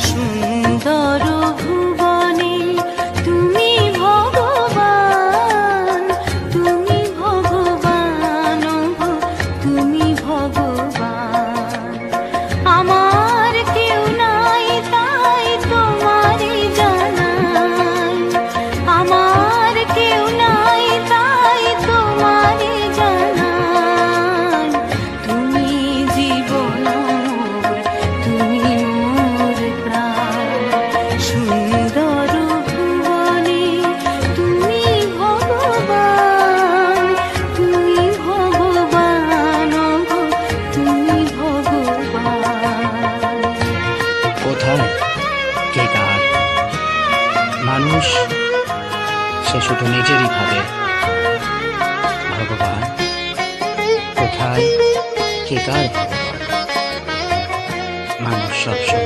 সুন্দর ভুবনে তুমি ভগবান, তুমি ভগবান, তুমি ভগবান। আমার কেউ নাই তাই তোমারই জানাই, আমার কেউ নাই তাই তোমারই জানাই। তুমি জীবন মোর, তুমি মোর প্রাণ। সুন্দর ভুবনে তুমি ভগবান, তুমি ভগবান, তুমি ভগবান। কোথায় কে কার? মানুষ সে শুধু নিজেরই ভাবে। ভগবান কোথায় কে কার? ভগবান মানুষ সবসময়